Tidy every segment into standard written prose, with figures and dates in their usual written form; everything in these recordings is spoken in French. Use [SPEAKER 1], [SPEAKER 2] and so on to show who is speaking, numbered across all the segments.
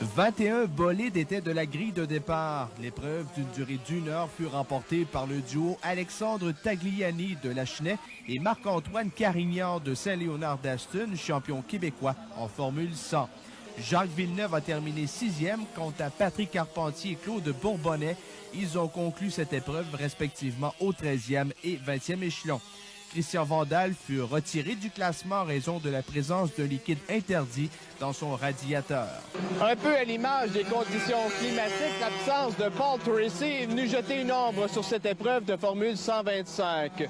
[SPEAKER 1] 21 bolides étaient de la grille de départ. L'épreuve d'une durée d'1 heure fut remportée par le duo Alexandre Tagliani de Lachenay et Marc-Antoine Carignan de Saint-Léonard d'Aston, champion québécois en Formule 100. Jacques Villeneuve a terminé 6e, quant à Patrick Carpentier et Claude Bourbonnais. Ils ont conclu cette épreuve respectivement au 13e et 20e échelon. Christian Vandal fut retiré du classement en raison de la présence d'un liquide interdit dans son radiateur.
[SPEAKER 2] Un peu à l'image des conditions climatiques, l'absence de Paul Tracy est venue jeter une ombre sur cette épreuve de Formule 125.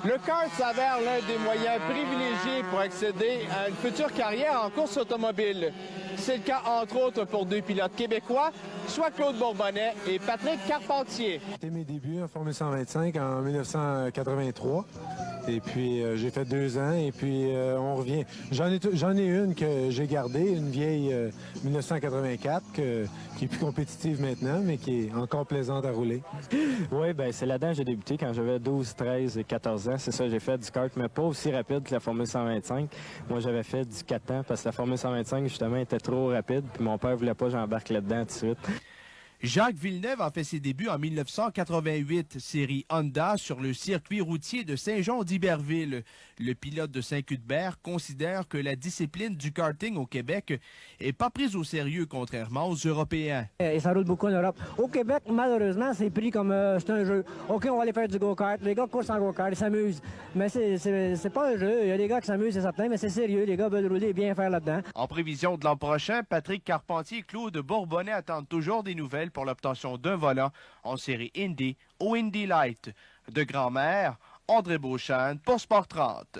[SPEAKER 2] Le kart s'avère l'un des moyens privilégiés pour accéder à une future carrière en course automobile. C'est le cas, entre autres, pour deux pilotes québécois, soit Claude Bourbonnais et Patrick Carpentier.
[SPEAKER 3] C'était mes débuts en Formule 125 en 1983. Et puis, j'ai fait 2 ans et puis on revient. J'en ai une que j'ai gardée, une vieille 1984 qui est plus compétitive maintenant, mais qui est encore plaisante à rouler.
[SPEAKER 4] Oui, bien, c'est là-dedans que j'ai débuté quand j'avais 12, 13 et 14 ans. C'est ça, j'ai fait du kart, mais pas aussi rapide que la Formule 125. Moi, j'avais fait du 4 ans parce que la Formule 125, justement, était trop rapide. Puis mon père voulait pas que j'embarque là-dedans tout de suite.
[SPEAKER 1] Jacques Villeneuve a fait ses débuts en 1988, série Honda sur le circuit routier de Saint-Jean-d'Iberville. Le pilote de Saint-Cuthbert considère que la discipline du karting au Québec est pas prise au sérieux contrairement aux Européens.
[SPEAKER 5] Et ça roule beaucoup en Europe. Au Québec, malheureusement, c'est pris comme c'est un jeu. OK, on va aller faire du go-kart. Les gars courent en go-kart, ils s'amusent. Mais c'est pas un jeu. Il y a des gars qui s'amusent, c'est certain, mais c'est sérieux. Les gars veulent rouler et bien faire là-dedans.
[SPEAKER 1] En prévision de l'an prochain, Patrick Carpentier et Claude Bourbonnais attendent toujours des nouvelles pour l'obtention d'un volant en série Indy ou Indy Light. De grand-mère, André Beauchamp pour Sport 30.